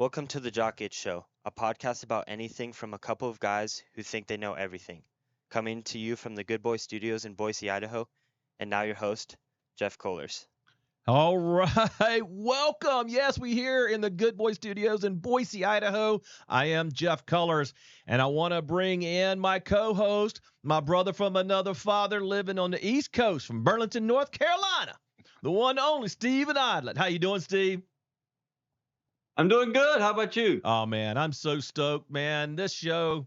Welcome to the Jock Show, a podcast about anything from a couple of guys who think they know everything. Coming to you from the Good Boy Studios in Boise, Idaho, and now your host, Jeff Kohlers. All right, welcome. Yes, we here in the Good Boy Studios in Boise, Idaho. I am Jeff Kohlers, and I want to bring in my co-host, my brother from another father living on the East Coast from Burlington, North Carolina, the one and only Steven Idlet. How you doing, Steve? I'm doing good. How about you? Oh, man, I'm so stoked, man. This show,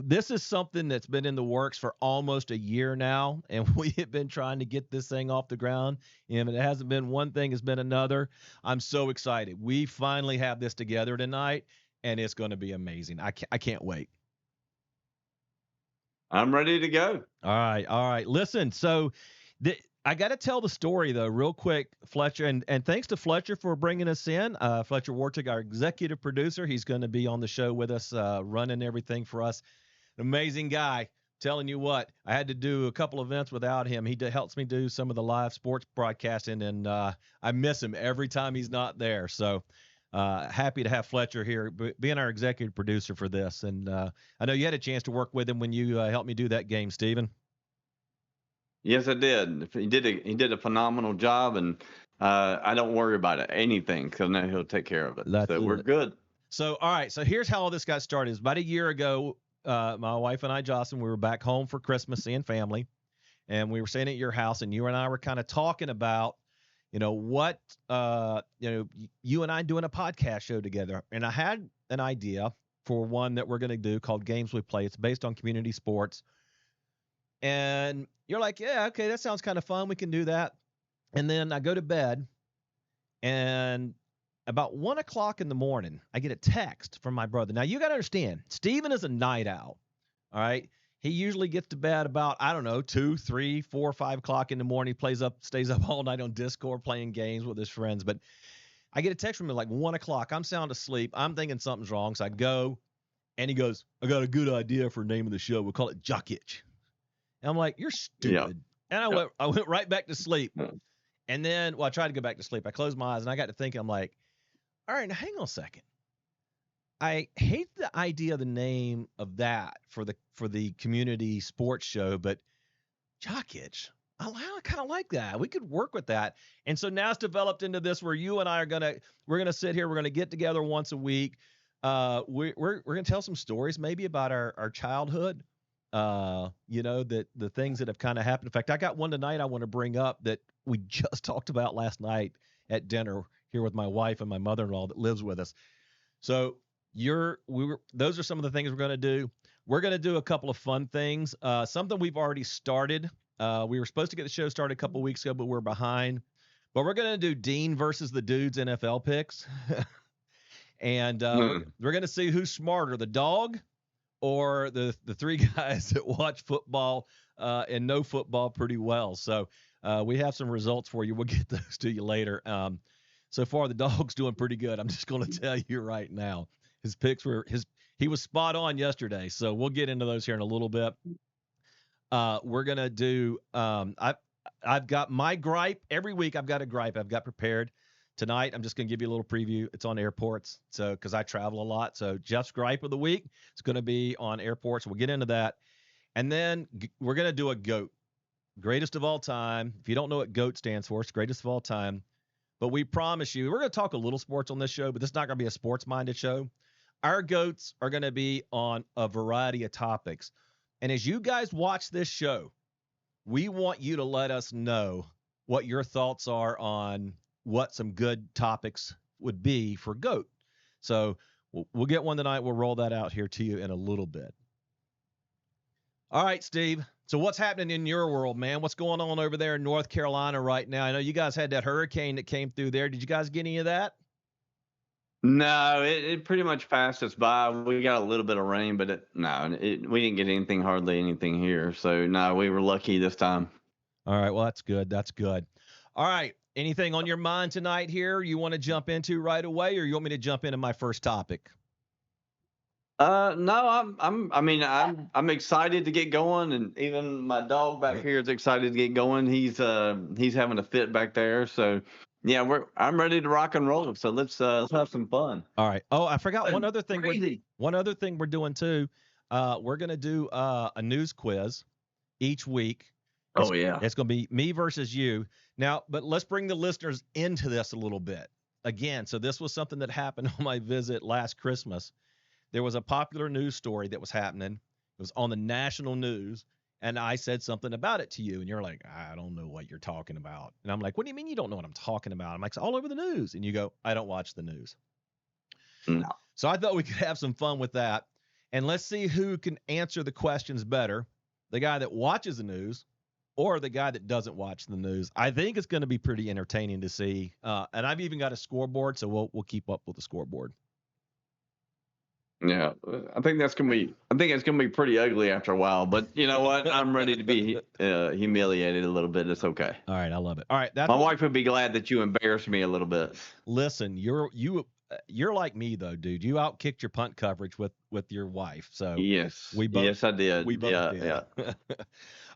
this is something that's been in the works for almost a year now, and we have been trying to get this thing off the ground. And it hasn't been one thing, it's been another. I'm so excited. We finally have this together tonight, and it's going to be amazing. I can't wait. I'm ready to go. All right. Listen, so I got to tell the story, though, real quick, Fletcher. And thanks to Fletcher for bringing us in. Fletcher Wartig, our executive producer. He's going to be on the show with us, running everything for us. An amazing guy. Telling you what, I had to do a couple events without him. He helps me do some of the live sports broadcasting, and I miss him every time he's not there. So happy to have Fletcher here, being our executive producer for this. And I know you had a chance to work with him when you helped me do that game, Steven. Yes, I did. He did a phenomenal job, and I don't worry about anything because now he'll take care of it. So we're good. So all right. So here's how all this got started. It was about a year ago. My wife and I, Jocelyn, we were back home for Christmas, seeing family, and we were staying at your house, and you and I were kind of talking about, what, you and I doing a podcast show together. And I had an idea for one that we're going to do called Games We Play. It's based on community sports. And you're like, yeah, okay, that sounds kind of fun. We can do that. And then I go to bed, and about 1 o'clock in the morning, I get a text from my brother. Now, you got to understand, Steven is a night owl, all right? He usually gets to bed about, 2, 3, 4, 5 o'clock in the morning. He stays up all night on Discord playing games with his friends. But I get a text from him like 1 o'clock. I'm sound asleep. I'm thinking something's wrong. So I go, and he goes, I got a good idea for the name of the show. We'll call it Jock. And I'm like, you're stupid. Yeah. And I went right back to sleep. And then, I tried to go back to sleep. I closed my eyes, and I got to thinking, I'm like, all right, now hang on a second. I hate the idea of the name of that for the community sports show, but Jock, I kind of like that. We could work with that. And so now it's developed into this where you and I we're gonna sit here, we're gonna get together once a week. We're gonna tell some stories maybe about our childhood. The things that have kind of happened. In fact, I got one tonight I want to bring up that we just talked about last night at dinner here with my wife and my mother-in-law that lives with us. So those are some of the things we're going to do. We're going to do a couple of fun things. Something we've already started. We were supposed to get the show started a couple of weeks ago, but we're behind. But we're going to do Dean versus the Dudes NFL picks. And we're going to see who's smarter, the dog or the three guys that watch football and know football pretty well. So we have some results for you. We'll get those to you later. So far, the dog's doing pretty good. I'm just going to tell you right now. His picks he was spot on yesterday. So we'll get into those here in a little bit. We're going to do I've got my gripe. Every week I've got a gripe I've got prepared. Tonight, I'm just going to give you a little preview. It's on airports, so because I travel a lot. So Jeff's gripe of the week is going to be on airports. We'll get into that. And then we're going to do a GOAT, greatest of all time. If you don't know what GOAT stands for, it's greatest of all time. But we promise you, we're going to talk a little sports on this show, but this is not going to be a sports-minded show. Our GOATs are going to be on a variety of topics. And as you guys watch this show, we want you to let us know what your thoughts are on what some good topics would be for GOAT. So we'll get one tonight. We'll roll that out here to you in a little bit. All right, Steve. So what's happening in your world, man? What's going on over there in North Carolina right now? I know you guys had that hurricane that came through there. Did you guys get any of that? No, it pretty much passed us by. We got a little bit of rain, but we didn't get hardly anything here. So, no, we were lucky this time. All right, well, that's good. That's good. All right. Anything on your mind tonight here you want to jump into right away, or you want me to jump into my first topic? No, I'm excited to get going, and even my dog back here is excited to get going. He's having a fit back there, so I'm ready to rock and roll. So let's have some fun. All right. Oh, I forgot one other thing. Crazy. One other thing we're doing too. We're gonna do a news quiz each week. Oh yeah. It's gonna be me versus you now. But let's bring the listeners into this a little bit again. So this was something that happened on my visit last Christmas. There was a popular news story that was happening. It was on the national news. And I said something about it to you, and you're like, I don't know what you're talking about. And I'm like, what do you mean you don't know what I'm talking about? I'm like, it's all over the news. And you go, I don't watch the news. No. So I thought we could have some fun with that. And let's see who can answer the questions better, the guy that watches the news or the guy that doesn't watch the news. I think it's going to be pretty entertaining to see. And I've even got a scoreboard, so we'll keep up with the scoreboard. Yeah, I think it's gonna be pretty ugly after a while. But you know what? I'm ready to be humiliated a little bit. It's okay. All right, I love it. All right, my wife would be glad that you embarrassed me a little bit. Listen, you're like me though, dude. You outkicked your punt coverage with your wife. So yes, I did. We both did. Yeah.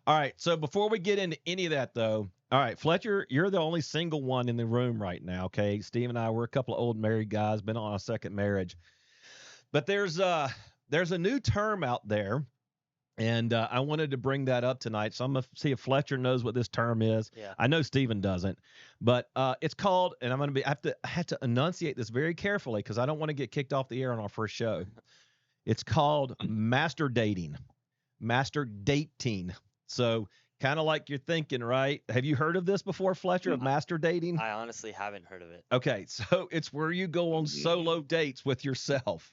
All right. So before we get into any of that though, all right, Fletcher, you're the only single one in the room right now. Okay, Steve and I, we're a couple of old married guys, been on a second marriage. But there's a new term out there, and I wanted to bring that up tonight. So I'm gonna see if Fletcher knows what this term is. Yeah. I know Steven doesn't, but it's called, and I have to enunciate this very carefully because I don't want to get kicked off the air on our first show. It's called master dating. So kind of like you're thinking, right? Have you heard of this before, Fletcher, of master dating? I honestly haven't heard of it. Okay, so it's where you go on solo dates with yourself.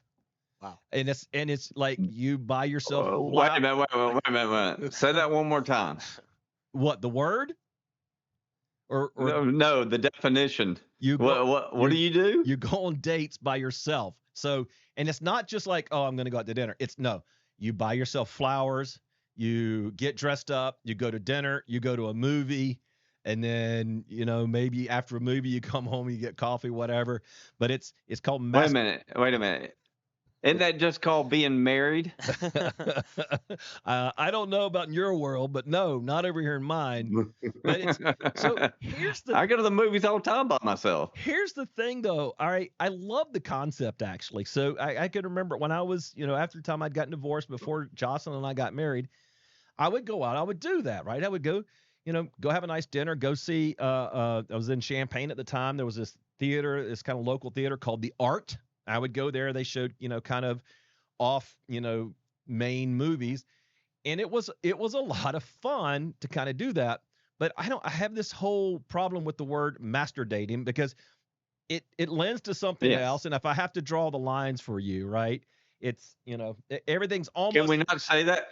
Wow. And it's like you buy yourself. Wait a minute. Say that one more time. What, the word? Or no, the definition. What do you do? You go on dates by yourself. So, and it's not just like, oh, I'm going to go out to dinner. You buy yourself flowers, you get dressed up, you go to dinner, you go to a movie, and then, maybe after a movie you come home, you get coffee, whatever. But it's called Wait a minute. Isn't that just called being married? I don't know about in your world, but no, not over here in mine. But so I go to the movies all the time by myself. Here's the thing, though. All right, I love the concept actually. So I can remember when I was, after the time I'd gotten divorced before Jocelyn and I got married, I would go out. I would do that, right? I would go, go have a nice dinner, go see. I was in Champaign at the time. There was this theater, this kind of local theater called The Art. I would go there. They showed, kind of off, main movies. And it was a lot of fun to kind of do that. But I have this whole problem with the word master dating because it lends to something else. And if I have to draw the lines for you, right, it's, everything's almost. Can we not say that?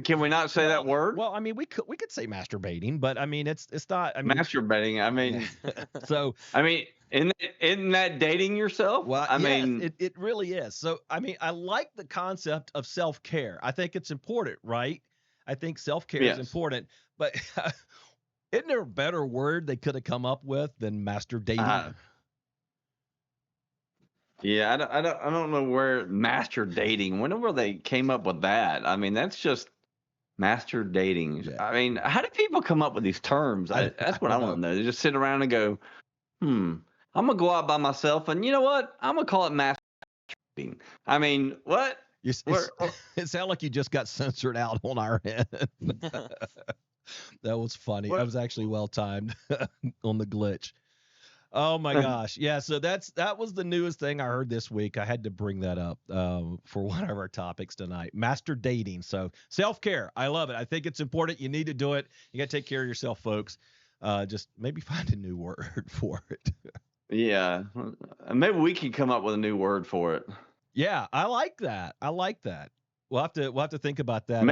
Can we not say that word? Well, I mean, we could say masturbating, but I mean, it's not. I mean, masturbating. I mean, so I mean, isn't that dating yourself? Well, I mean, it really is. So, I mean, I like the concept of self-care. I think it's important, right? I think self-care is important, but isn't there a better word they could have come up with than master dating? Yeah, I don't know where master dating. Whenever they came up with that, I mean, that's just master dating. Yeah. I mean, how do people come up with these terms? That's what I want to know. They just sit around and go, I'm gonna go out by myself, and you know what? I'm gonna call it master dating. I mean, what? It sounded like you just got censored out on our end. That was funny. That was actually well timed on the glitch. Oh my gosh. Yeah, so that was the newest thing I heard this week. I had to bring that up for one of our topics tonight. Master dating. So self-care. I love it. I think it's important. You need to do it. You got to take care of yourself, folks. Just maybe find a new word for it. Yeah. Maybe we can come up with a new word for it. Yeah, I like that. We'll have to think about that.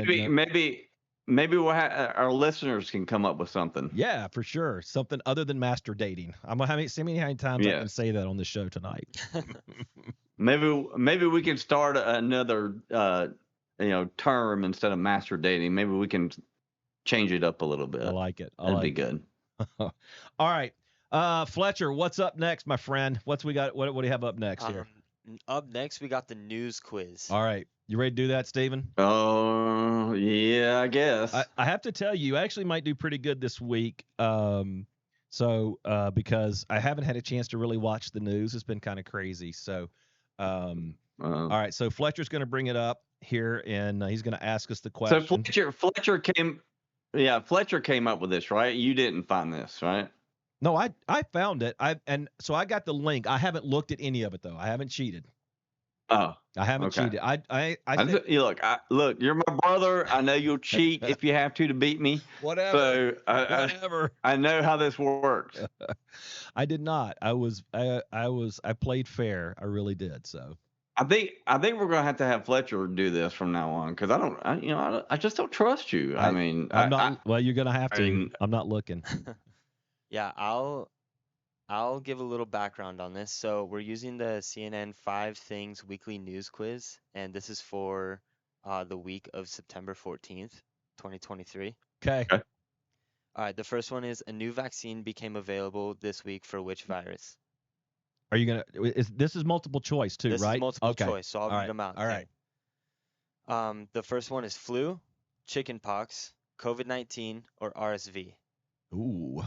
Maybe our listeners can come up with something. Yeah, for sure. Something other than master dating. I'm gonna see how many times I can say that on the show tonight. Maybe we can start another term instead of master dating. Maybe we can change it up a little bit. I like it. That'd be good. All right. Fletcher, what's up next, my friend? What do you have up next here? Up next, we got the news quiz. All right. You ready to do that, Steven? Oh, yeah, I guess. I have to tell you, you actually might do pretty good this week. So So because I haven't had a chance to really watch the news, it's been kind of crazy. So, all right. So Fletcher's going to bring it up here, and he's going to ask us the So question. Fletcher came up with this, right? You didn't find this, right? No, I found it. So I got the link. I haven't looked at any of it though. I haven't cheated. Oh, I haven't okay. cheated. I said, Look, you're my brother. I know you'll cheat if you have to beat me. whatever. So Whatever. I know how this works. I did not. I played fair. I really did. So I think we're gonna have to have Fletcher do this from now on because I just don't trust you. I'm not. Well, you're gonna have to. I'm not looking. Yeah, I'll give a little background on this. So we're using the CNN 5 Things Weekly News Quiz, and this is for the week of September 14th, 2023. Okay. All right, the first one is a new vaccine became available this week for which virus? Are you gonna? This is multiple choice too, This right? is multiple Okay. choice, so I'll read them out. All right. The first one is flu, chickenpox, COVID-19, or RSV. Ooh.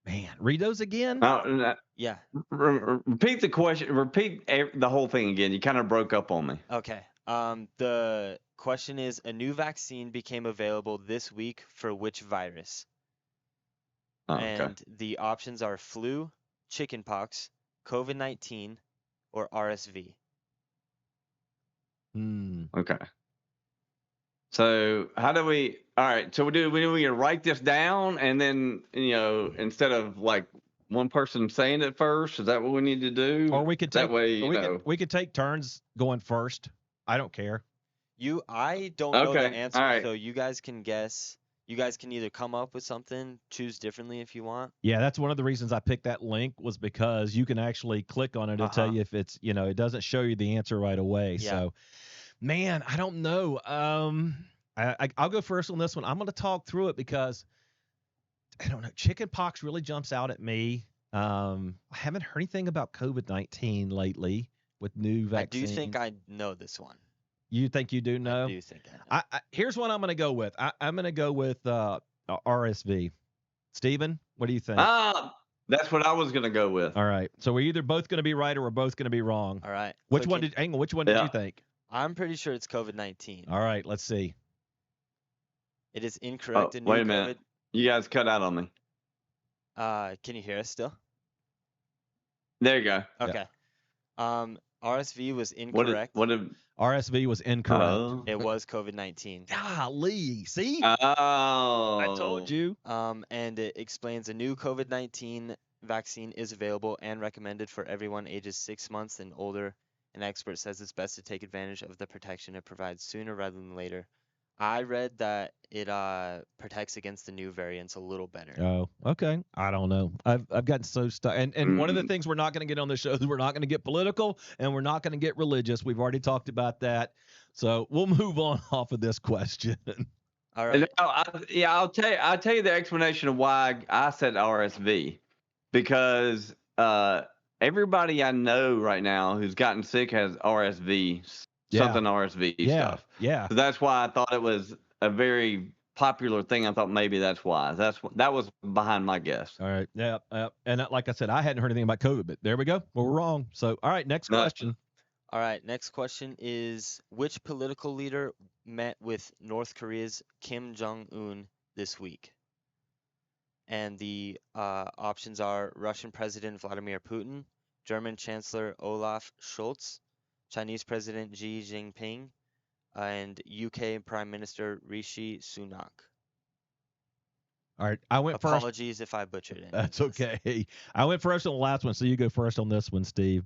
Man, read those again. Yeah. Repeat the question. Repeat the whole thing again. You kind of broke up on me. Okay. The question is a new vaccine became available this week for which virus? Oh, okay. And the options are flu, chickenpox, COVID-19, or RSV. Okay. So how do we? All right. So we write this down, and then instead of like one person saying it first, is that what we need to do? Or we could take that way. We could take turns going first. I don't care. I don't know the Okay, answer, all right. so you guys can guess. You guys can either come up with something, choose differently if you want. Yeah, that's one of the reasons I picked that link was because you can actually click on it and tell you if it's, it doesn't show you the answer right away. Yeah. So, man, I don't know. I'll go first on this one. I'm going to talk through it because I don't know. Chickenpox really jumps out at me. I haven't heard anything about COVID-19 lately with new vaccines. I do think I know this one. You think you do know? I do think I know. Here's what I'm going to go with. I'm going to go with RSV. Steven, what do you think? That's what I was going to go with. All right. So we're either both going to be right or we're both going to be wrong. All right. Which one did you think? I'm pretty sure it's COVID-19. All right. Let's see. It is incorrect. Wait a minute. You guys cut out on me. Can you hear us still? There you go. Okay. RSV was incorrect. RSV was incorrect. It was COVID-19. Golly, see? Oh. I told you. And it explains a new COVID-19 vaccine is available and recommended for everyone ages 6 months and older. An expert says it's best to take advantage of the protection it provides sooner rather than later. I read that it protects against the new variants a little better. Oh, okay. I don't know. I've gotten so stuck. And one of the things we're not going to get on the show is we're not going to get political and we're not going to get religious. We've already talked about that. So we'll move on off of this question. All right. I'll tell you the explanation of why I said RSV, because everybody I know right now who's gotten sick has RSV. Something RSV stuff. Yeah. So that's why I thought it was a very popular thing. I thought maybe that's why. That was behind my guess. All right. Yeah. And like I said, I hadn't heard anything about COVID, but there we go. Well, we're wrong. So, all right. Next question. All right. Next question is which political leader met with North Korea's Kim Jong-un this week? And the options are Russian President Vladimir Putin, German Chancellor Olaf Scholz, Chinese President Xi Jinping, and UK Prime Minister Rishi Sunak. All right, I went first. Apologies if I butchered it. That's okay. I went first on the last one, so you go first on this one, Steve.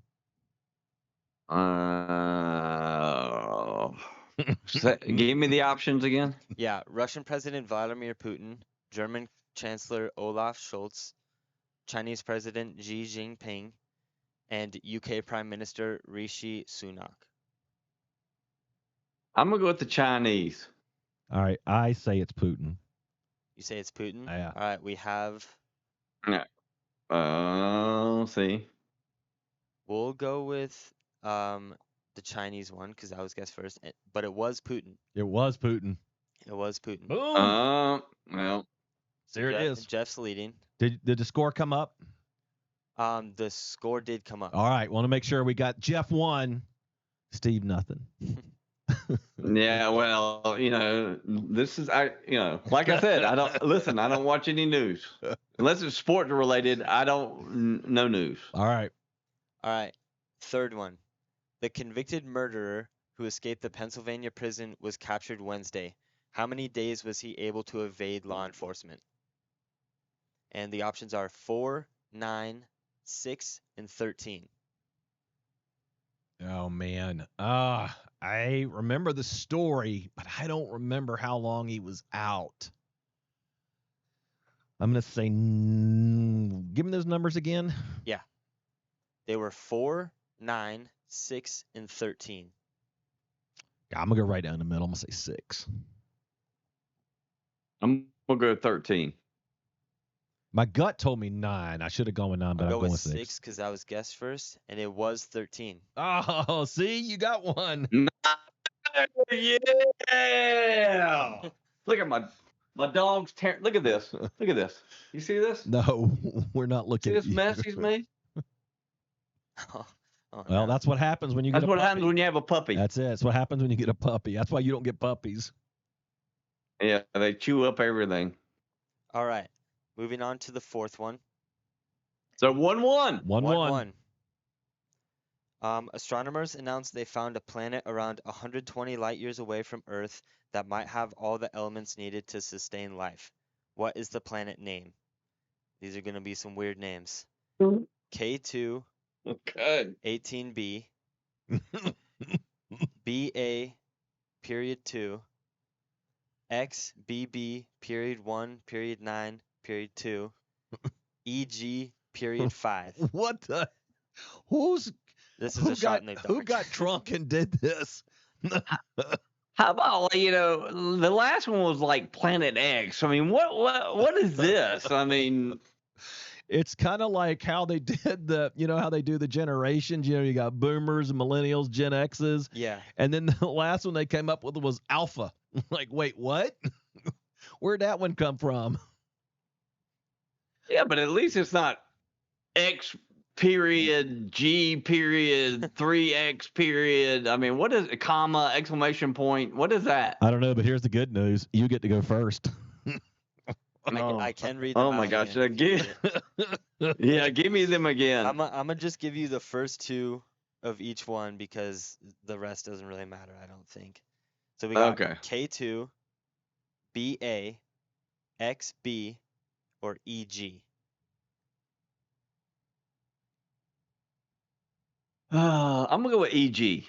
Give me the options again. Yeah, Russian President Vladimir Putin, German Chancellor Olaf Scholz, Chinese President Xi Jinping, and UK Prime Minister Rishi Sunak. I'm going to go with the Chinese. All right. I say it's Putin. You say it's Putin? Yeah. All right. We have. Yeah. See. We'll go with the Chinese one because I was guessed first. But it was Putin. It was Putin. It was Putin. Boom. Well. There it is. Jeff's leading. Did the score come up? The score did come up. All right. Want to make sure we got Jeff 1, Steve nothing. Yeah, well, this is like I said, I don't watch any news unless it's sport related. I don't no news. All right. Third one. The convicted murderer who escaped the Pennsylvania prison was captured Wednesday. How many days was he able to evade law enforcement? And the options are 4, 9, 6, and 13. Oh man. I remember the story, but I don't remember how long he was out. I'm going to say give me those numbers again. Yeah. They were 4, 9, 6, and 13. I'm going to go right down the middle. I'm going to say 6. I'm going to go 13. My gut told me 9. I should have gone with 9, but I'm going with 6 because I was guessed first, and it was 13. Oh, see, you got one. Yeah. Look at my dog's tearing. Look at this. Look at this. You see this? No, we're not looking See at this mess he's made? Oh, well, no. that's what happens when you get That's a what puppy. happens when you have a puppy. That's it. That's what happens when you get a puppy. That's why you don't get puppies. Yeah, they chew up everything. All right. Moving on to the fourth one. So 1-1. 1-1. Astronomers announced they found a planet around 120 light years away from Earth that might have all the elements needed to sustain life. What is the planet name? These are going to be some weird names. K2, Okay. 18b, BA, period 2, XBB, period 1, period 9, period 2, EG, period 5. What the? This is a shot in the dark. Who got drunk and did this? How about the last one was like Planet X? I mean, what is this? I mean, it's kind of like how they did how they do the generations. You got boomers, millennials, Gen X's. Yeah. And then the last one they came up with was Alpha. Like, wait, what? Where'd that one come from? yeah, but at least it's not X period G period 3X period. I mean, what is a comma, exclamation point? What is that? I don't know, but here's the good news. You get to go first. I can read them Oh my out gosh! again. Yeah, give me them again. I'm gonna just give you the first two of each one because the rest doesn't really matter, I don't think. So we got K2, BA, XB, or EG. I'm gonna go with EG. It's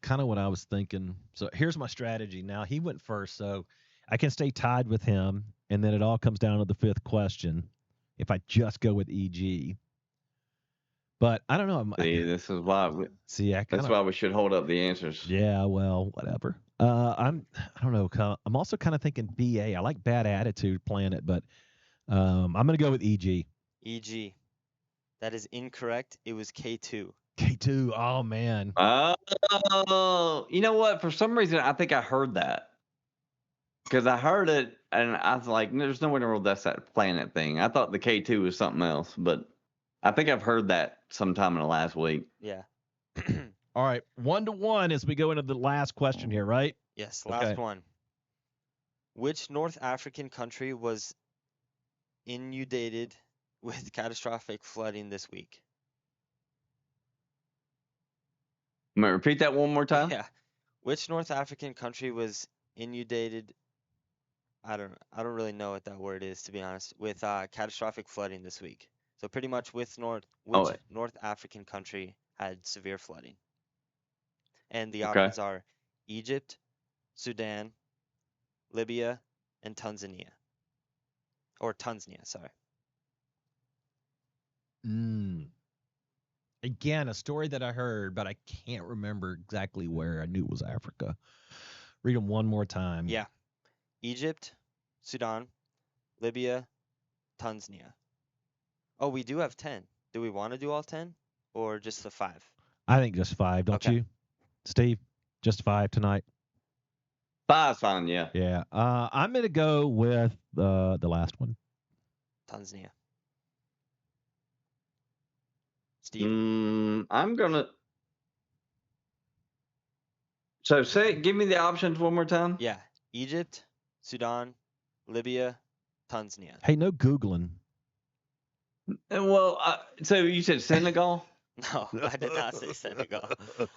kind of what I was thinking. So here's my strategy. Now he went first, so I can stay tied with him, and then it all comes down to the fifth question. If I just go with EG, but I don't know. See, this is why. That's why we should hold up the answers. Yeah, well, whatever. I don't know. I'm also kind of thinking BA. I like Bad Attitude Planet, but I'm gonna go with EG. EG. That is incorrect. It was K2. K2. Oh man. Oh, you know what? For some reason, I think I heard that because I heard it, and I was like, "There's no way in the world that's that planet thing." I thought the K2 was something else, but I think I've heard that sometime in the last week. Yeah. All right, 1-1 as we go into the last question here, right? Yes, last one. Which North African country was inundated with catastrophic flooding this week? I'm gonna repeat that one more time. Yeah. Which North African country was inundated? I don't really know what that word is, to be honest. With catastrophic flooding this week. So pretty much which North African country had severe flooding? And the options are Egypt, Sudan, Libya, and Tanzania. Or Tanzania, sorry. Again, a story that I heard, but I can't remember exactly where. I knew it was Africa. Read them one more time. Yeah. Egypt, Sudan, Libya, Tanzania. Oh, we do have 10. Do we want to do all 10 or just the 5? I think just 5, don't you? Steve, just 5 tonight. Five's fine, yeah. Yeah. I'm gonna go with the last one. Tanzania. Steve. I'm gonna. So give me the options one more time. Yeah. Egypt, Sudan, Libya, Tanzania. Hey, no Googling. Well, so you said Senegal? No, I did not say Senegal.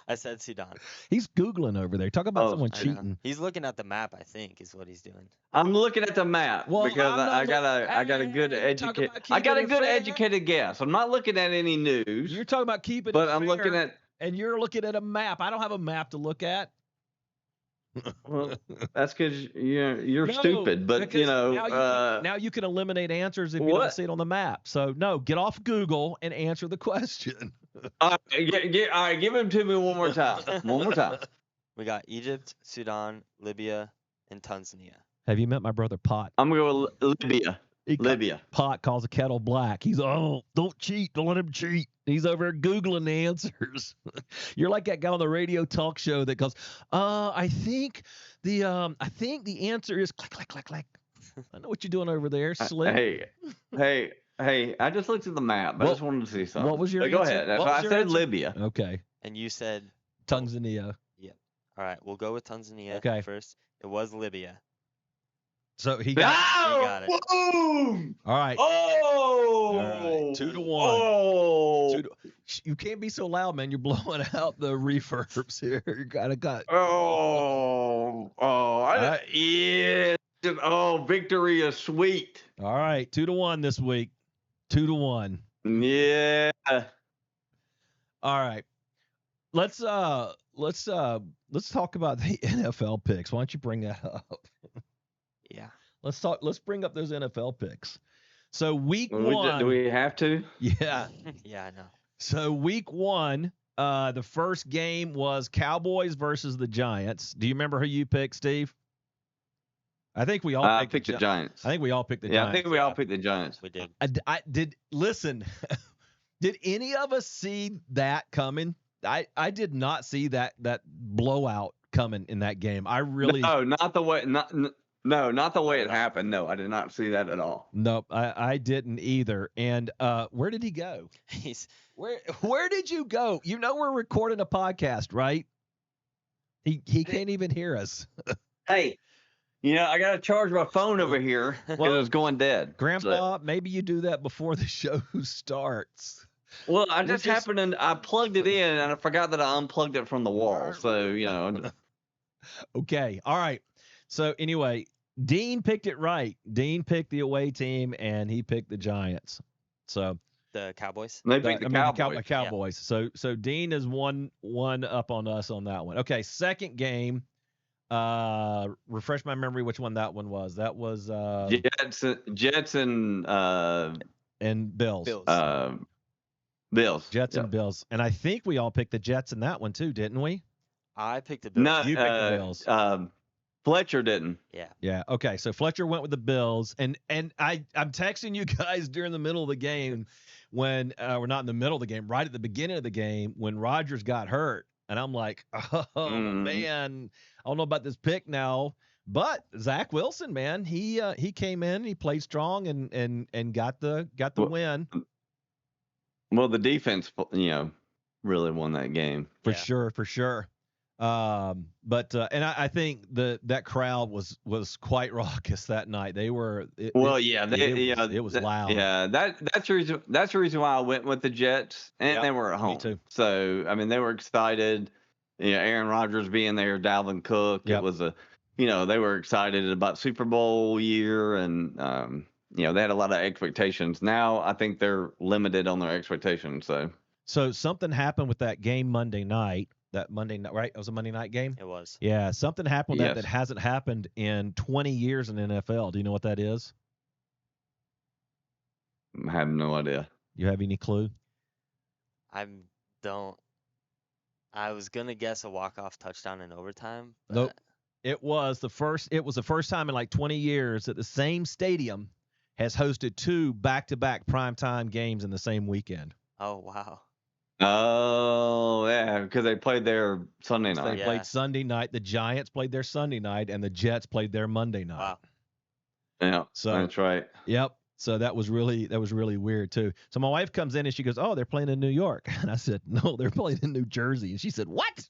I said Sudan. He's Googling over there. Talk about someone I know. cheating. He's looking at the map, I think, is what he's doing. I'm looking at the map Well, because I'm not I got a good educated guess. I'm not looking at any news. You're talking about keeping but it I'm fair, looking at. and you're looking at a map. I don't have a map to look at. Well, that's because you're No, stupid. But because now now you can eliminate answers if you don't see it on the map. So no, get off Google and answer the question. all right, give him to me one more time. One more time. We got Egypt, Sudan, Libya, and Tanzania. Have you met my brother Pot? I'm gonna go with Libya. Libya. Pot calls a kettle black. He's don't cheat. Don't let him cheat. He's over there Googling the answers. You're like that guy on the radio talk show that goes, I think the answer is click, click, click, click. I know what you're doing over there, Slick. Hey, I just looked at the map. I just wanted to see something. What was your Go answer? ahead. That's why I said Libya. Okay. And you said Tanzania. Yep. All right, we'll go with Tanzania first. It was Libya. So he got it. Boom! All right. Oh! All right. 2-1. Oh! You can't be so loud, man. You're blowing out the reverbs here. You gotta cut. Oh! Yeah. Oh, victory is sweet. All right. 2-1 this week. 2-1. Yeah. All right. Let's talk about the NFL picks. Why don't you bring that up? Yeah. Let's bring up those NFL picks. So week 1. Do we have to? Yeah. Yeah, I know. So week 1, the first game was Cowboys versus the Giants. Do you remember who you picked, Steve? I think we all picked the Giants. I think we all picked the Giants. Yeah, I think we all picked the Giants. We did. I did. Listen, did any of us see that coming? I did not see that blowout coming in that game. I really not the way it happened. No, I did not see that at all. Nope, I didn't either. And where did he go? Where did you go? You know we're recording a podcast, right? He can't even hear us. Hey, I got to charge my phone over here because it's going dead. Grandpa, maybe you do that before the show starts. Well, I I plugged it in and I forgot that I unplugged it from the wall. So, Okay. All right. So anyway, Dean picked it right. Dean picked the away team and he picked the Giants. So the Cowboys. They picked the Cowboys. The Cowboys. Yeah. So Dean is one up on us on that one. Okay. Second game. Refresh my memory which one that one was. That was Jets and Bills. Bills. Jets and Bills. And I think we all picked the Jets in that one too, didn't we? I picked the Bills. No, you picked the Bills. Fletcher didn't. Yeah. Yeah. Okay. So Fletcher went with the Bills, and I'm texting you guys during the middle of the game when we're not in the middle of the game, right at the beginning of the game when Rodgers got hurt, and I'm like, man, I don't know about this pick now, but Zach Wilson, man, he came in, he played strong, and got the win. Well, the defense, really won that game for sure. But I think that crowd was quite raucous that night. They were. It was loud. Yeah, that's the reason why I went with the Jets, and they were at home. Me too. So I mean, they were excited. Aaron Rodgers being there, Dalvin Cook. Yep. It was they were excited about Super Bowl year, and they had a lot of expectations. Now I think they're limited on their expectations. So something happened with that game Monday night. That Monday night, right? It was a Monday night game? It was. Yeah, something happened that hasn't happened in 20 years in NFL. Do you know what that is? I have no idea. You have any clue? I don't. I was going to guess a walk-off touchdown in overtime. But... Nope. It was the first time in like 20 years that the same stadium has hosted 2 back-to-back primetime games in the same weekend. Oh, wow. Oh, yeah, because they played their Sunday They night. Yeah. played Sunday night. The Giants played their Sunday night, and the Jets played their Monday night. Wow. Yeah, So that's right. Yep. So that was really weird too. So my wife comes in and she goes, "Oh, they're playing in New York," and I said, "No, they're playing in New Jersey." And she said, "What?"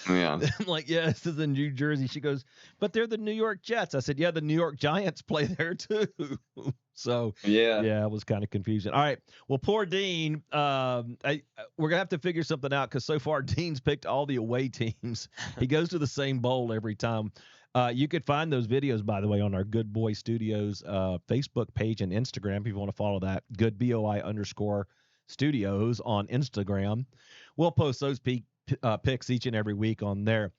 Yeah. I'm like, "Yeah, this is in New Jersey." She goes, "But they're the New York Jets." I said, "Yeah, the New York Giants play there too." So yeah, it was kind of confusing. All right, well, poor Dean. We're gonna have to figure something out because so far Dean's picked all the away teams. He goes to the same bowl every time. You could find those videos, by the way, on our Good Boy Studios Facebook page and Instagram if you want to follow that. Good BOI_studios on Instagram. We'll post those picks each and every week on there.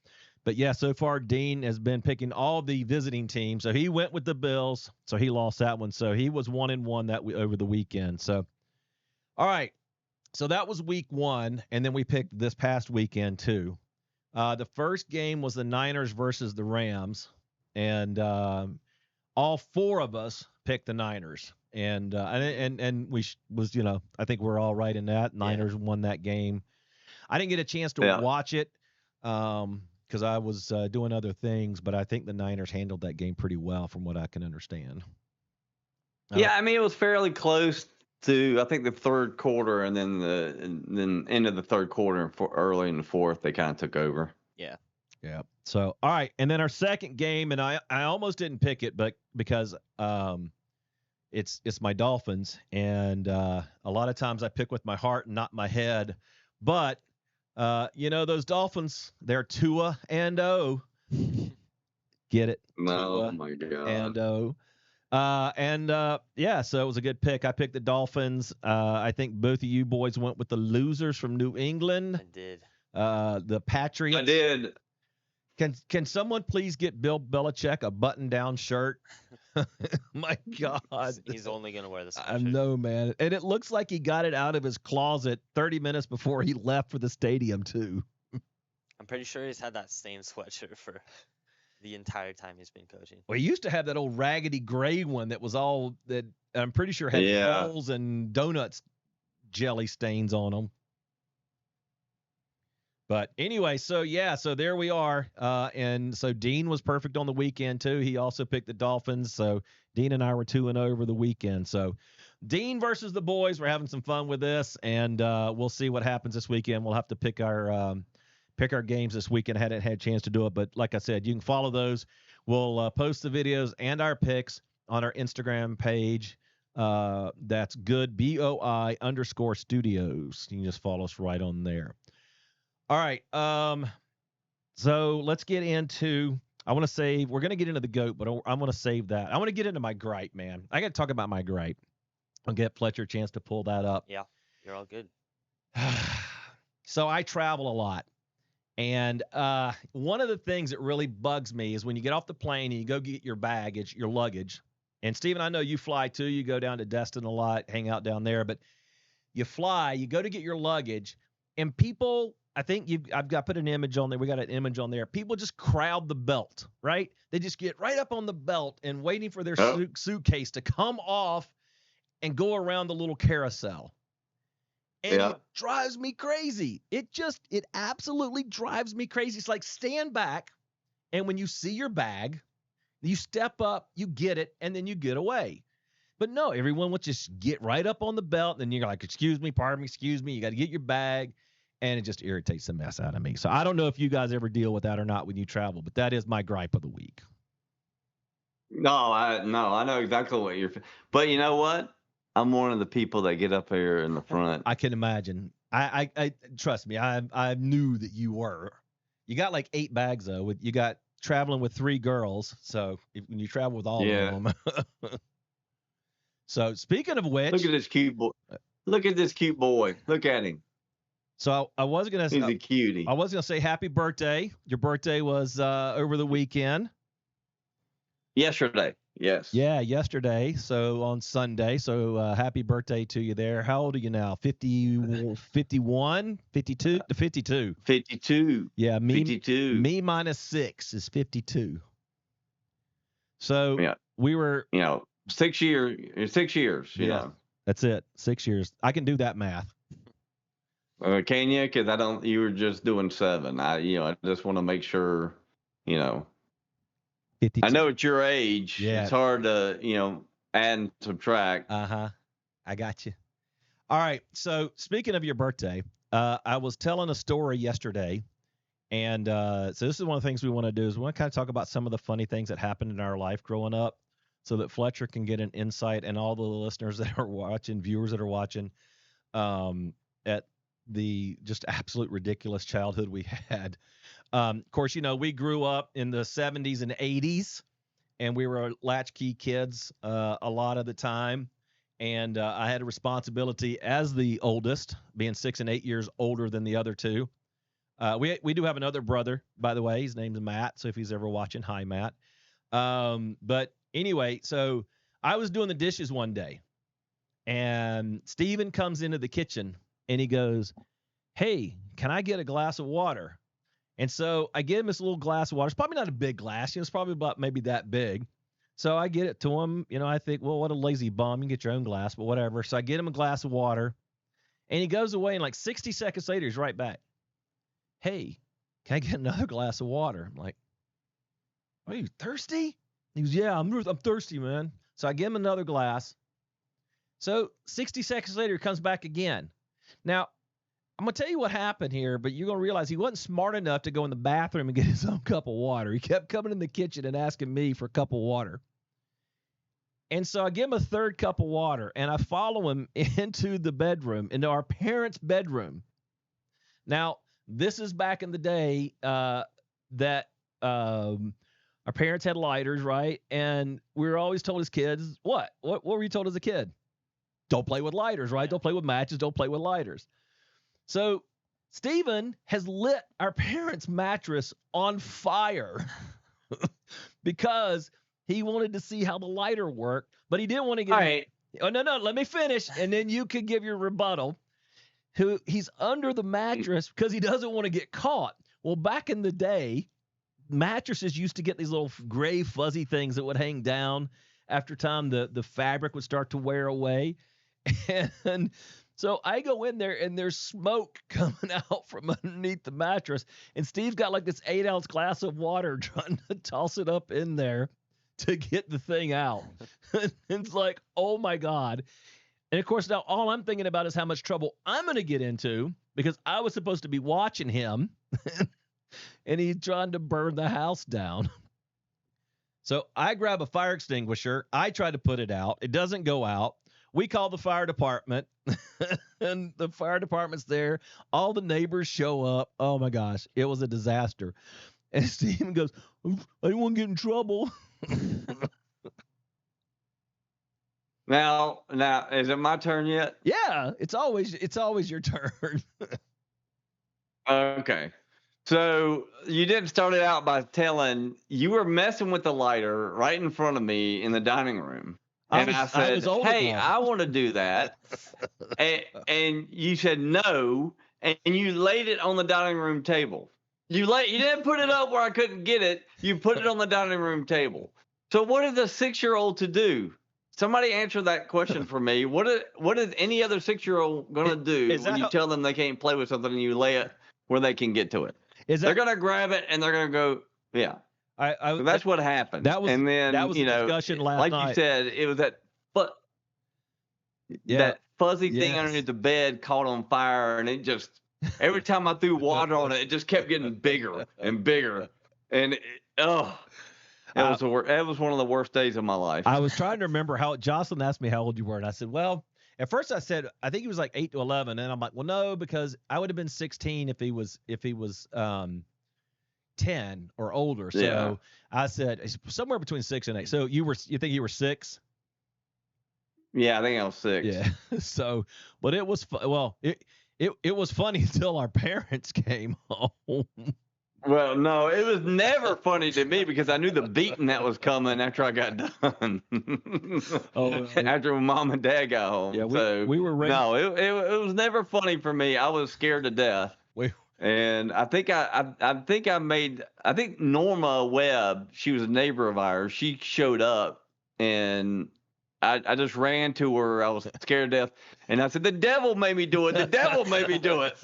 But yeah, so far Dean has been picking all the visiting teams. So he went with the Bills, so he lost that one. So he was 1-1 over the weekend. So all right, so that was week 1, and then we picked this past weekend too. The first game was the Niners versus the Rams, and all 4 of us picked the Niners, and was I think we're all right in that. Niners won that game. I didn't get a chance to watch it because I was doing other things, but I think the Niners handled that game pretty well, from what I can understand. Yeah, I mean, it was fairly close to, I think, the third quarter, and then end of the third quarter and early in the fourth, they kind of took over. Yeah. Yeah. So, all right. And then our second game, and I almost didn't pick it, but because it's my Dolphins, and a lot of times I pick with my heart and not my head. But those Dolphins, they're Tua and O. Get it? Oh my God. And O. So it was a good pick. I picked the Dolphins. I think both of you boys went with the losers from New England. I did. The Patriots. I did. Can someone please get Bill Belichick a button-down shirt? My God. He's only going to wear this. I know, man. And it looks like he got it out of his closet 30 minutes before he left for the stadium, too. I'm pretty sure he's had that same sweatshirt for the entire time he's been coaching. Well, he used to have that old raggedy gray one that was all that I'm pretty sure had holes and donuts jelly stains on them. But anyway, so there we are. And so Dean was perfect on the weekend too. He also picked the Dolphins. So Dean and I were 2-0 over the weekend. So Dean versus the boys. We're having some fun with this, and we'll see what happens this weekend. We'll have to pick our games this weekend. I hadn't had a chance to do it, but like I said, you can follow those. We'll post the videos and our picks on our Instagram page. That's good BOI_studios. You can just follow us right on there. All right. So let's get into. We're going to get into the GOAT, but I'm going to save that. I want to get into my gripe, man. I got to talk about my gripe. I'll get Fletcher a chance to pull that up. Yeah, you're all good. So I travel a lot. And one of the things that really bugs me is when you get off the plane and you go get your baggage, your luggage. And Steven, I know you fly too. You go down to Destin a lot, hang out down there. But you fly, you go to get your luggage, and people. I think I've got put an image on there. We got an image on there. People just crowd the belt, right? They just get right up on the belt and waiting for their suitcase to come off and go around the little carousel. And it drives me crazy. It absolutely drives me crazy. It's like, stand back, and when you see your bag, you step up, you get it, and then you get away. But no, everyone would just get right up on the belt, and then you're like, excuse me, pardon me, excuse me. You got to get your bag. And it just irritates the mess out of me. So I don't know if you guys ever deal with that or not when you travel, but that is my gripe of the week. No, I know exactly what you're. But you know what? I'm one of the people that get up here in the front. I can imagine. I trust me. I knew that you were. You got like 8 bags though. You got traveling with 3 girls. So when you travel with all of them. So speaking of which, look at this cute boy. Look at this cute boy. Look at him. So I was gonna say, he's a cutie. I was gonna say happy birthday. Your birthday was over the weekend. Yesterday, yes. Yeah, yesterday. So on Sunday. So happy birthday to you there. How old are you now? 50, 51, 52 to 52. 52. Yeah, 52. Me minus 6 is 52. So we were 6 years. 6 years. Yeah, that's it. 6 years. I can do that math. Can you? Because I don't. You were just doing 7. I just want to make sure. 52. I know at your age, Yeah. it's hard to add and subtract. I got you. All right. So speaking of your birthday, I was telling a story yesterday, and so this is one of the things we want to do is we want to kind of talk about some of the funny things that happened in our life growing up, so that Fletcher can get an insight, and all the listeners that are watching, viewers that are watching, at the just absolute ridiculous childhood we had. Of course, we grew up in the 70s and 80s, and we were latchkey kids a lot of the time. And I had a responsibility as the oldest, being 6 and 8 years older than the other two. We do have another brother, by the way. His name's Matt. So if he's ever watching, hi, Matt. But anyway, so I was doing the dishes one day, and Steven comes into the kitchen, and he goes, "Hey, can I get a glass of water?" And so I give him this little glass of water. It's probably not a big glass. It's probably about maybe that big. So I get it to him. I think, well, what a lazy bum. You can get your own glass, but whatever. So I get him a glass of water, and he goes away, and like 60 seconds later, he's right back. "Hey, can I get another glass of water?" I'm like, "Are you thirsty?" He goes, "Yeah, I'm thirsty, man." So I give him another glass. So 60 seconds later, he comes back again. Now, I'm going to tell you what happened here, but you're going to realize he wasn't smart enough to go in the bathroom and get his own cup of water. He kept coming in the kitchen and asking me for a cup of water. And so I give him a third cup of water, and I follow him into the bedroom, into our parents' bedroom. Now, this is back in the day that our parents had lighters, right? And we were always told as kids, what were you told as a kid? Don't play with lighters, right? Don't play with matches. Don't play with lighters. So Steven has lit our parents' mattress on fire because he wanted to see how the lighter worked, but he didn't want to get. All right. Oh, no, let me finish, and then you can give your rebuttal. He's under the mattress because he doesn't want to get caught. Well, back in the day, mattresses used to get these little gray fuzzy things that would hang down after time. The fabric would start to wear away, and so I go in there, and there's smoke coming out from underneath the mattress. And Steve's got like this 8-ounce glass of water trying to toss it up in there to get the thing out. It's like, oh, my God. And, of course, now all I'm thinking about is how much trouble I'm going to get into because I was supposed to be watching him, and he's trying to burn the house down. So I grab a fire extinguisher. I try to put it out. It doesn't go out. We call the fire department, and the fire department's there. All the neighbors show up. Oh, my gosh. It was a disaster. And Steven goes, "I didn't want to get in trouble." Now, is it my turn yet? Yeah, it's always your turn. Okay. So you didn't start it out by telling you were messing with the lighter right in front of me in the dining room. And I said, "Hey, I want to do that." and you said no, and you laid it on the dining room table. You didn't put it up where I couldn't get it. You put it on the dining room table. So what is a 6-year-old to do? Somebody answer that question for me. What is any other 6-year-old going to do when you tell them they can't play with something and you lay it where they can get to it? They're going to grab it and they're going to go, yeah. So that's what happened. That was a discussion last night. Like you said, it was that fuzzy thing underneath the bed caught on fire, and it just every time I threw water on it, it just kept getting bigger and bigger, and that was one of the worst days of my life. I was trying to remember how Jocelyn asked me how old you were, and I said, well, at first I said I think he was like 8 to 11, and I'm like, well, no, because I would have been 16 if he was 10 or older. So I said somewhere between 6 and 8. So you think you were 6? Yeah, I think I was 6. Yeah. So, but it was it was funny until our parents came home. Well, no, it was never funny to me because I knew the beating that was coming after I got done. After Mom and Dad got home. Yeah, we were ready. No, it was never funny for me. I was scared to death. And I think Norma Webb, she was a neighbor of ours. She showed up, and I just ran to her. I was scared to death, and I said, "The devil made me do it. The devil made me do it."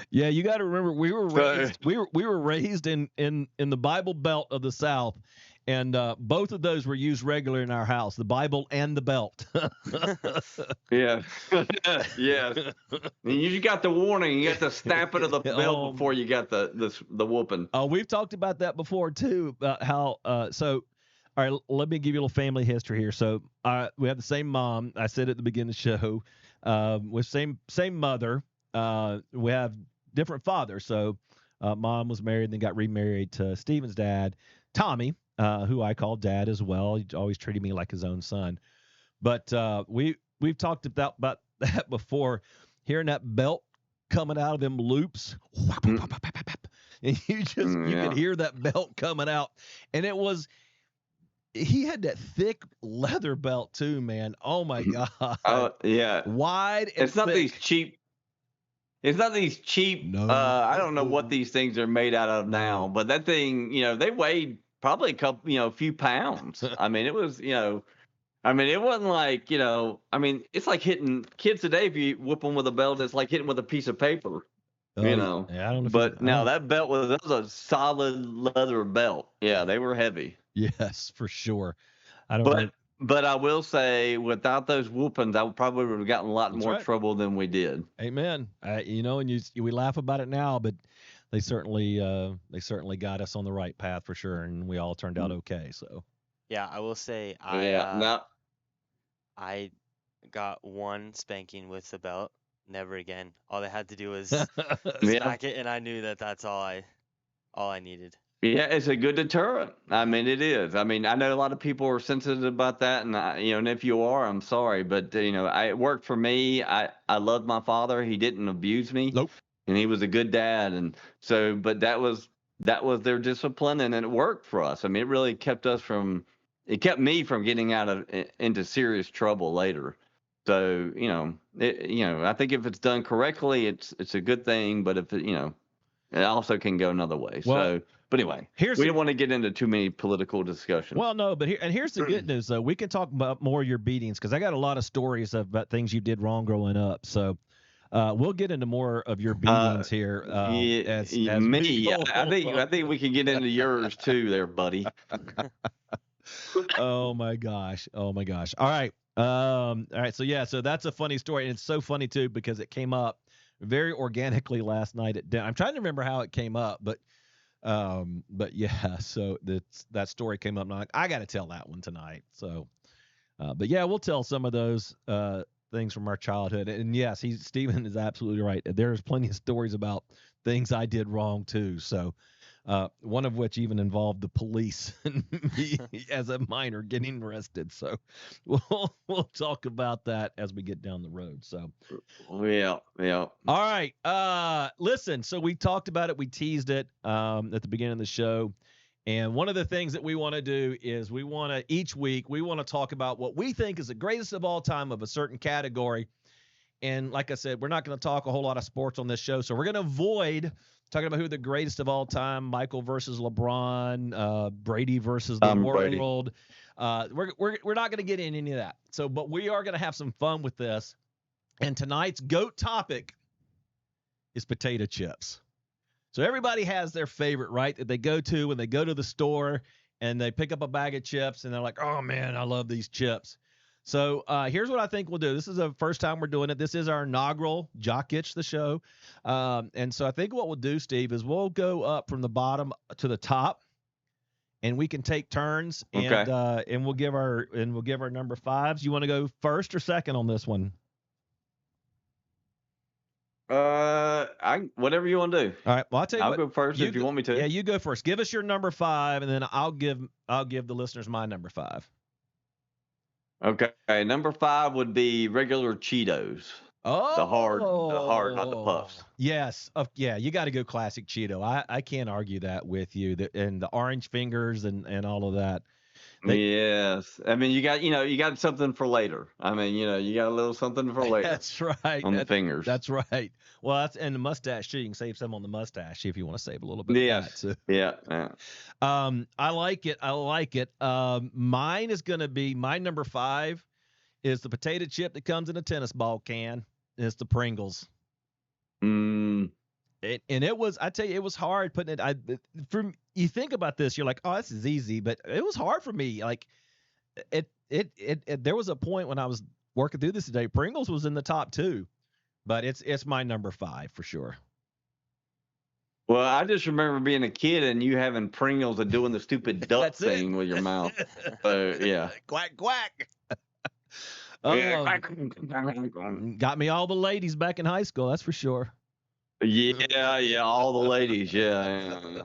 Yeah, you got to remember we were So- raised we were raised in the Bible Belt of the South, and both of those were used regular in our house, the Bible and the belt. Yeah. Yes. You got the warning. You got the snapping of the belt before you got the whooping. Oh, we've talked about that before too, about how so all right, let me give you a little family history here. So we have the same mom. I said at the beginning of the show, with same mother. We have different fathers. So mom was married and then got remarried to Steven's dad, Tommy, who I call dad as well. He always treated me like his own son. But we've talked about that before. Hearing that belt coming out of them loops, and you could hear that belt coming out, and it was. He had that thick leather belt too, man. Oh my god. Oh yeah. Wide and it's not thick. these cheap. It's not these cheap. No. I don't know what these things are made out of now, but that thing, they weighed probably a few pounds. I mean, it was, it wasn't like, it's like hitting kids today. If you whip them with a belt, it's like hitting with a piece of paper. Yeah, I don't know. But now that belt was a solid leather belt. Yeah, they were heavy. Yes, for sure. I don't know. But I will say, without those whoopings, I probably would have gotten a lot more trouble than we did. Amen. And we laugh about it now, but they certainly got us on the right path for sure, and we all turned out okay. So. Yeah, I will say I got one spanking with the belt. Never again. All they had to do was smack it, and I knew that's all I needed. Yeah, it's a good deterrent. I mean, it is. I mean, I know a lot of people are sensitive about that, and and if you are, I'm sorry, but it worked for me. I loved my father. He didn't abuse me. Nope. And he was a good dad, and so, but that was their discipline, and it worked for us. I mean, it really kept me from getting into serious trouble later. So I think if it's done correctly, it's a good thing. But if it also can go another way. Well, so, but anyway, we don't want to get into too many political discussions. Well, no, but here's the good news though. We can talk about more of your beatings because I got a lot of stories about things you did wrong growing up. So. We'll get into more of your beatings here. As me, I think we can get into yours too, there, buddy. Oh my gosh! All right. So that's a funny story, and it's so funny too because it came up very organically last night at dinner. I'm trying to remember how it came up, but yeah. So that story came up, and I'm like, I got to tell that one tonight. So, but yeah, we'll tell some of those things from our childhood. And yes, Stephen is absolutely right. There's plenty of stories about things I did wrong too. So one of which even involved the police and me as a minor getting arrested. So we'll talk about that as we get down the road. So yeah. All right. Listen, so we talked about it. We teased it at the beginning of the show. And one of the things that we want to do is each week, we want to talk about what we think is the greatest of all time of a certain category. And like I said, we're not going to talk a whole lot of sports on this show. So we're going to avoid talking about who the greatest of all time, Michael versus LeBron, Brady versus the world. We're not going to get in any of that. So, but we are going to have some fun with this. And tonight's GOAT topic is potato chips. So everybody has their favorite, right, that they go to when they go to the store and they pick up a bag of chips and they're like, oh, man, I love these chips. So here's what I think we'll do. This is the first time we're doing it. This is our inaugural Jock the show. And so I think what we'll do, Steve, is we'll go up from the bottom to the top and we can take turns and we'll give our number fives. You want to go first or second on this one? Whatever you want to do. All right. Well, I'll go first if you want me to. Yeah, you go first. Give us your number 5, and then I'll give the listeners my number 5. Okay. Number 5 would be regular Cheetos. Oh, the hard, not the puffs. Yes. Yeah. You got to go classic Cheeto. I can't argue that with you. And the orange fingers and all of that. Yes. I mean, you got something for later. I mean, you got a little something for later. That's right. On the fingers. That's right. Well, and the mustache too. You can save some on the mustache if you want to save a little bit Yes. of that too. Yeah. I like it. Mine is going to be my number 5 is the potato chip that comes in a tennis ball can. It's the Pringles. Mm. And it was, I tell you, it was hard putting it. You think about this, you're like, oh, this is easy, but it was hard for me. Like, there was a point when I was working through this today. Pringles was in the top 2, but it's my number 5 for sure. Well, I just remember being a kid and you having Pringles and doing the stupid duck thing with your mouth. Yeah. Quack, quack. Got me all the ladies back in high school, that's for sure. Yeah, all the ladies, yeah.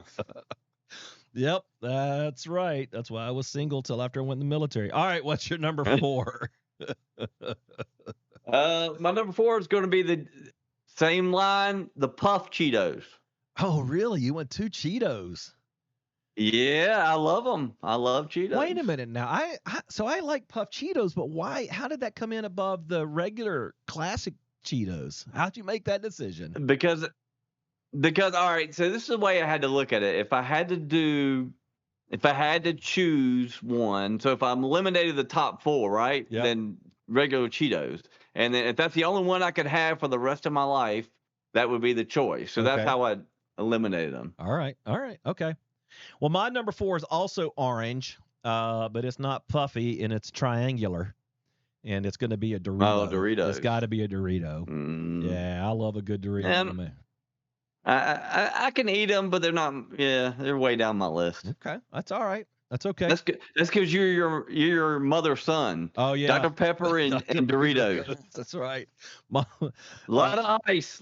Yep, that's right. That's why I was single till after I went in the military. All right, what's your number 4? My number 4 is going to be the same line, the Puff Cheetos. Oh, really? You went 2 Cheetos? Yeah, I love them. I love Cheetos. Wait a minute now. I like Puff Cheetos, but why? How did that come in above the regular classic Cheetos? How'd you make that decision? Because all right, so this is the way I had to look at it. If I had to choose one, so if I'm eliminated the top 4, right? Yep. Then regular Cheetos. And then if that's the only one I could have for the rest of my life, that would be the choice. So that's how I eliminated them. All right. Okay. Well, my number 4 is also orange, but it's not puffy and it's triangular. And it's going to be a Dorito. Oh, Doritos. It's got to be a Dorito. Yeah, I love a good Dorito. Man, I can eat them, but they're not. Yeah, they're way down my list. Okay, that's all right. That's okay. That's good. That's because you're your mother's son. Oh yeah, Dr. Pepper and Doritos. That's right. Lot of ice.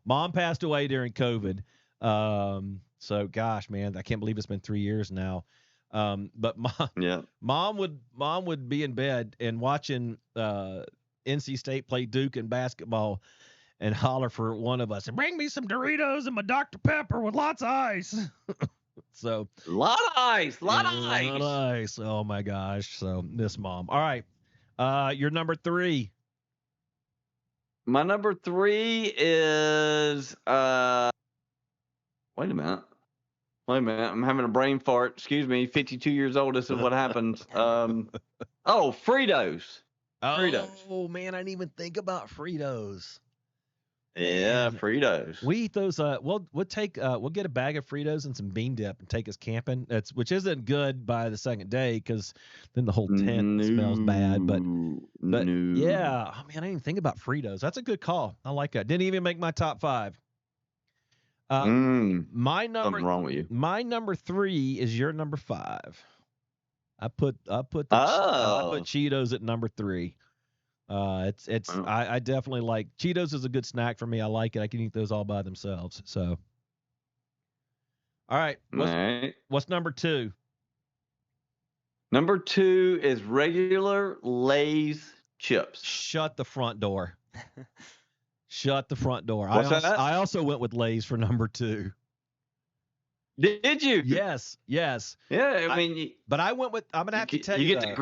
Mom passed away during COVID. So gosh, man, I can't believe it's been 3 years now. But mom would be in bed and watching NC State play Duke in basketball and holler for one of us and bring me some Doritos and my Dr. Pepper with lots of ice. So a lot of ice. Oh my gosh. So miss mom. All right. Your number 3. My number 3 is wait a minute. I'm having a brain fart. Excuse me. 52 years old. This is what happens. Fritos. Fritos. Oh man, I didn't even think about Fritos. Yeah, Fritos. We eat those. We'll get a bag of Fritos and some bean dip and take us camping. Which isn't good by the second day because then the whole tent smells bad. But yeah, oh man, I didn't even think about Fritos. That's a good call. I like that. Didn't even make my top 5. My number. Something wrong with you. My number 3 is your number 5. I put Cheetos at number 3. I definitely like Cheetos is a good snack for me. I like it. I can eat those all by themselves. So, all right. What's number 2? Number 2 is regular Lay's chips. Shut the front door. Shut the front door. I also went with Lay's for number 2. Did you? Yes. Yeah, I mean, but I went with. I'm gonna have to tell you. You get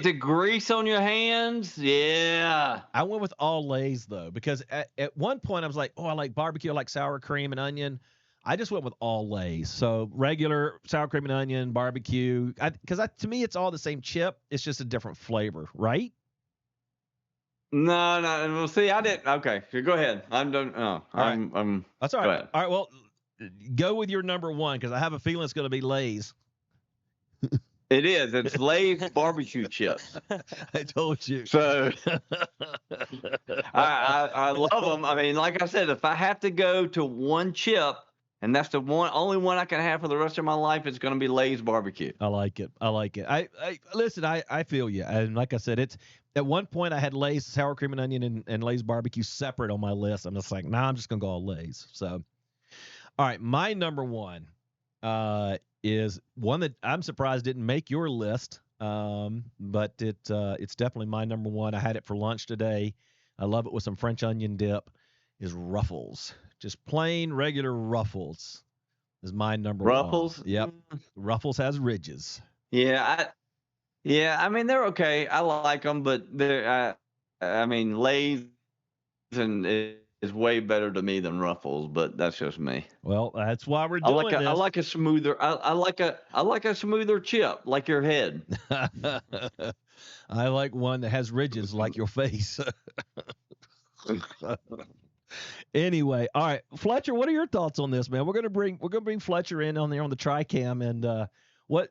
the grease on your hands. Yeah. I went with all Lay's though, because at one point I was like, oh, I like barbecue, I like sour cream and onion. I just went with all Lay's. So regular sour cream and onion, barbecue. Because to me, it's all the same chip. It's just a different flavor, right? No. Well, see, I didn't. Okay, go ahead. I'm done. Oh, I'm. That's all right. All right. Well, go with your number 1 because I have a feeling it's going to be Lay's. It is. It's Lay's barbecue chips. I told you. So I love them. I mean, like I said, if I have to go to one chip, and that's the only one I can have for the rest of my life, it's going to be Lay's barbecue. I like it. I listen. I feel you. And like I said, it's at one point I had Lay's sour cream and onion and Lay's barbecue separate on my list. I'm just like, nah, I'm just going to go all Lay's. So, all right, my number 1 is one that I'm surprised didn't make your list, but it's definitely my number 1. I had it for lunch today. I love it with some French onion dip. Is Ruffles. Just plain regular Ruffles is my number 1. Ruffles? Yep. Ruffles has ridges. Yeah, I mean they're okay. I like them, but I mean Lay's and is way better to me than Ruffles, but that's just me. Well, that's why we're doing I this. like a smoother. I like a smoother chip, like your head. I like one that has ridges like your face. Anyway, all right, Fletcher, what are your thoughts on this, man? We're gonna bring Fletcher in on there on the TriCam, and what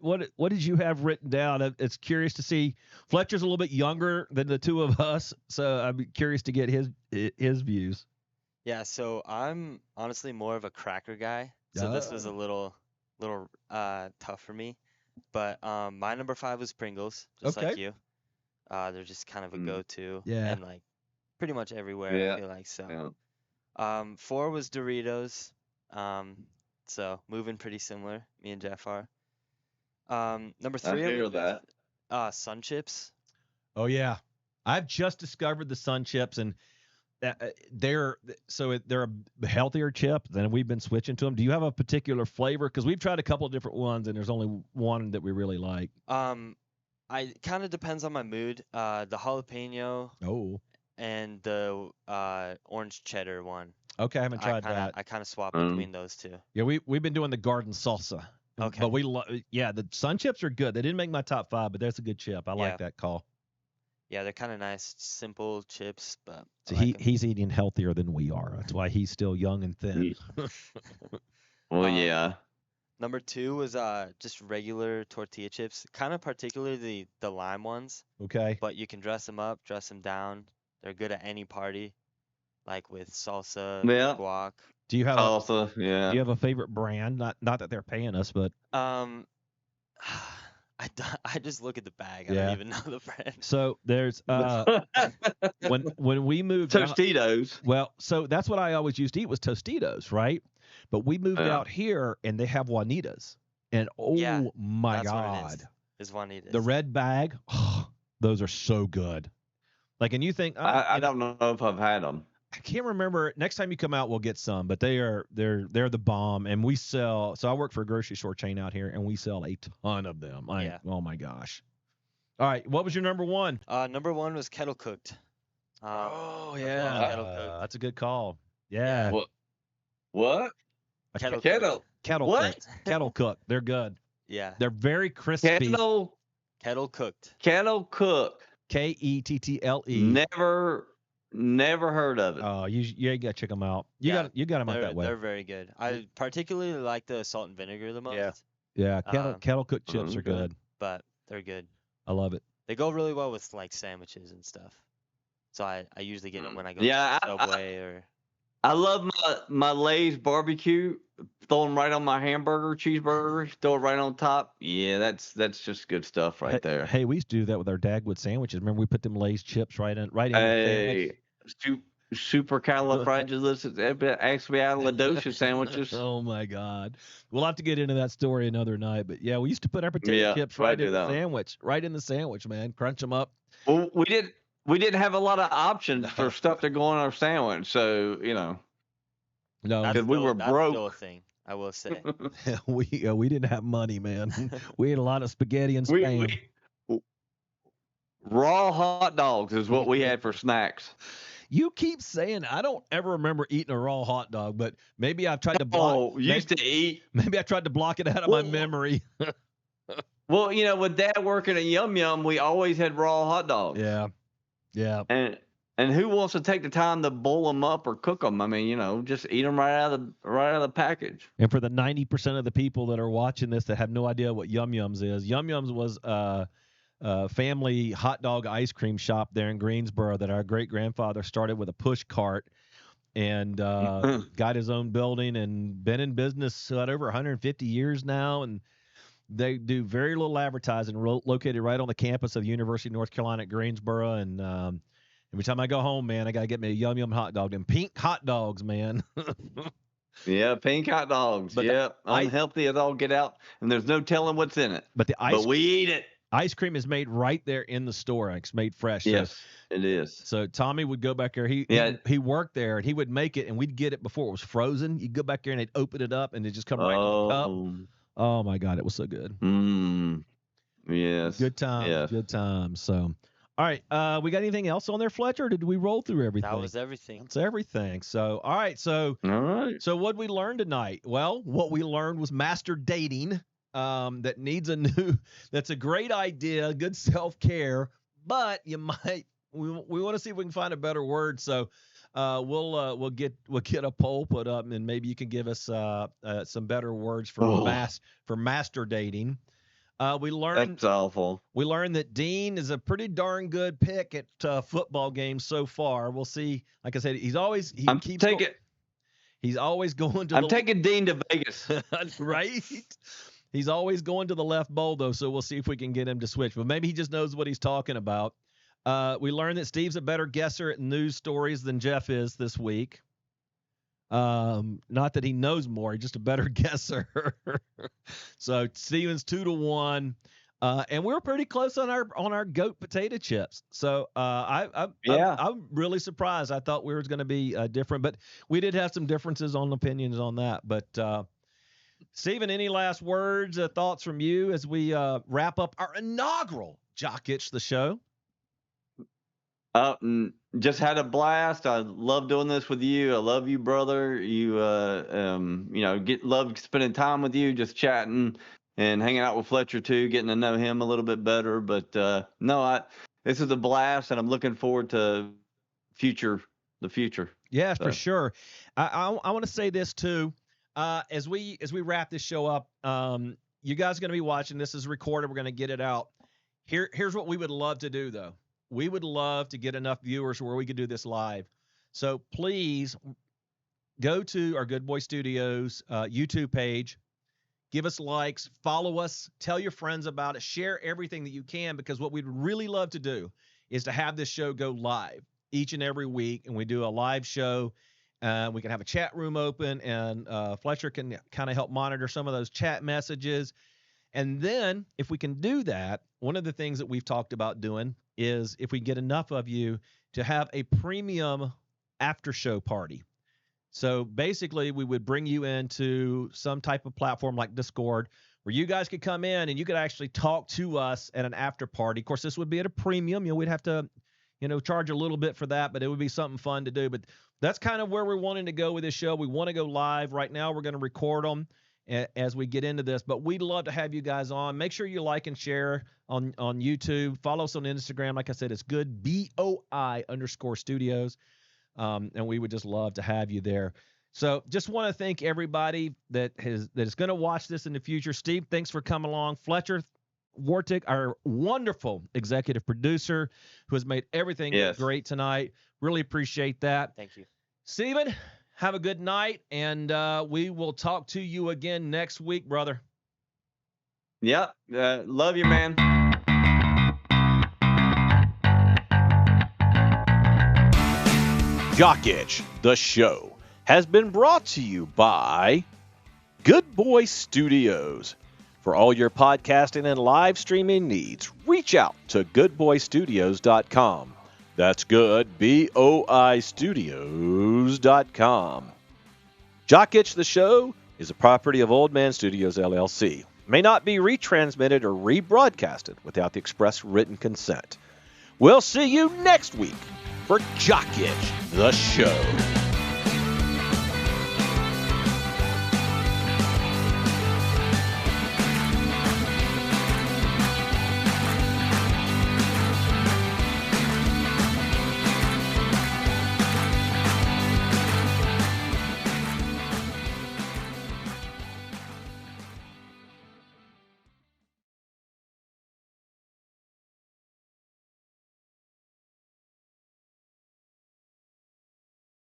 did you have written down? It's curious to see. Fletcher's a little bit younger than the two of us, so I'm curious to get his views. Yeah, so I'm honestly more of a cracker guy, so this was a little tough for me. But my number 5 was Pringles, just like Okay. you. They're just kind of a go-to, Yeah. and like pretty much everywhere. Yeah. I feel like so. Yeah. 4 was Doritos. So moving pretty similar. Me and Jeff are. Number 3 I hear that. Sun Chips. Oh yeah, I've just discovered the Sun Chips, and they're a healthier chip. Then we've been switching to them. Do you have a particular flavor? Because we've tried a couple of different ones, and there's only one that we really like. I kind of depends on my mood. The jalapeno. Oh. And the orange cheddar one. Okay, I haven't tried that. I kind of swap between those two. Yeah, we've been doing the garden salsa. Okay. But the Sun Chips are good. They didn't make my top 5, but that's a good chip. I like that call. Yeah, they're kind of nice, simple chips, but so he's eating healthier than we are. That's why he's still young and thin. Well, yeah. Number 2 was just regular tortilla chips, kind of particularly the lime ones. Okay. But you can dress them up, dress them down. They're good at any party, like with salsa, guac. Do you have salsa? Do you have a favorite brand? Not that they're paying us, but I just look at the bag. I don't even know the brand. So there's when we moved Tostitos. Well, so that's what I always used to eat was Tostitos, right? But we moved out here and they have Juanitas, and my God, what it is Juanitas. The red bag, those are so good. Like, and you think I don't know if I've had them. I can't remember. Next time you come out, we'll get some. But they're the bomb, and we sell. So I work for a grocery store chain out here, and we sell a ton of them. Oh my gosh! All right, what was your number 1? Number 1 was kettle cooked. Kettle cooked. That's a good call. Yeah. What? Kettle cooked. Kettle cooked. They're good. Yeah. They're very crispy. Kettle cooked. Kettle cooked. Kettle. Never heard of it. Oh, you got to check them out. You got them out that way. They're very good. I particularly like the salt and vinegar the most. Yeah. Kettle cooked chips are good. But they're good. I love it. They go really well with like sandwiches and stuff. So I usually get them when I go to Subway or. I love my Lay's barbecue. Throw them right on my hamburger, cheeseburger. Throw it right on top. Yeah, that's just good stuff right there. Hey, we used to do that with our Dagwood sandwiches. Remember we put them Lay's chips right in the sandwich? Supercalifragilisticexpialidocious sandwiches. Oh my God, we'll have to get into that story another night. But yeah, we used to put our potato chips right in the sandwich, man. Crunch them up. Well, we didn't have a lot of options for stuff to go on our sandwich, so no, because we were broke. That's still a thing, I will say. we didn't have money, man. We ate a lot of spaghetti and spam. Raw hot dogs is what we had for snacks. You keep saying I don't ever remember eating a raw hot dog, but maybe I've tried to block. Oh, used to eat. Maybe I tried to block it out of my memory. Well, with Dad working at Yum Yum, we always had raw hot dogs. Yeah. And who wants to take the time to boil them up or cook them? I mean, just eat them right out of the package. And for the 90% of the people that are watching this that have no idea what Yum Yums is, Yum Yums was family hot dog ice cream shop there in Greensboro that our great-grandfather started with a push cart and got his own building and been in business over 150 years now. And they do very little advertising, located right on the campus of the University of North Carolina at Greensboro. And every time I go home, man, I got to get me a Yum Yum hot dog. And pink hot dogs, man. Yeah, pink hot dogs. But unhealthy as all get out, and there's no telling what's in it. But we eat it. Ice cream is made right there in the store. It's made fresh. Yes, so, it is. So Tommy would go back there. He worked there, and he would make it, and we'd get it before it was frozen. You'd go back there, and they'd open it up, and it just come right in the cup. Oh, my God. It was so good. Yes. Good time. Yes. Good time. So, all right. We got anything else on there, Fletcher? Or did we roll through everything? That was everything. That's everything. So, all right. So, All right. So what we learned tonight? Well, what we learned was master dating. That needs a new. That's a great idea. Good self-care, but you might. We want to see if we can find a better word. So we'll get a poll put up, and maybe you can give us some better words for master dating. We learned That's awful. We learned that Dean is a pretty darn good pick at football games so far. We'll see. Like I said, he's always He's always going to. I'm taking Dean to Vegas. Right. He's always going to the left bowl, though, so we'll see if we can get him to switch. But maybe he just knows what he's talking about. We learned that Steve's a better guesser at news stories than Jeff is this week. Not that he knows more, he's just a better guesser. So Steven's 2-1. And we were pretty close on our goat potato chips. So I'm really surprised. I thought we were going to be different, but we did have some differences on opinions on that. But Steven, any last words, thoughts from you as we wrap up our inaugural Jock Itch the show? Just had a blast. I love doing this with you. I love you, brother. You love spending time with you, just chatting and hanging out with Fletcher too, getting to know him a little bit better. But this is a blast, and I'm looking forward to the future. Yeah, for sure. I want to say this too. As we wrap this show up, you guys are going to be watching. This is recorded. We're going to get it out. Here's what we would love to do, though. We would love to get enough viewers where we could do this live. So please go to our Good Boy Studios YouTube page. Give us likes, follow us, tell your friends about it, share everything that you can, because what we'd really love to do is to have this show go live each and every week, and we do a live show. We can have a chat room open, and Fletcher can kind of help monitor some of those chat messages. And then if we can do that, one of the things that we've talked about doing is if we get enough of you to have a premium after show party. So basically we would bring you into some type of platform like Discord where you guys could come in and you could actually talk to us at an after party. Of course, this would be at a premium. We'd have to, charge a little bit for that, but it would be something fun to do. But that's kind of where we're wanting to go with this show. We want to go live. Right now we're going to record them as we get into this, but we'd love to have you guys on. Make sure you like and share on YouTube. Follow us on Instagram. Like I said, it's good BOI_studios. And we would just love to have you there. So just want to thank everybody that is going to watch this in the future. Steve, thanks for coming along. Fletcher Wartick, our wonderful executive producer who has made everything great tonight. Really appreciate that. Thank you. Steven, have a good night, and we will talk to you again next week, brother. Yeah. Love you, man. Jock Itch, the show, has been brought to you by Good Boy Studios. For all your podcasting and live streaming needs, reach out to goodboystudios.com. That's good, BOI Studios.com. Jock Itch, the show, is a property of Old Man Studios, LLC. May not be retransmitted or rebroadcasted without the express written consent. We'll see you next week for Jock Itch, the show.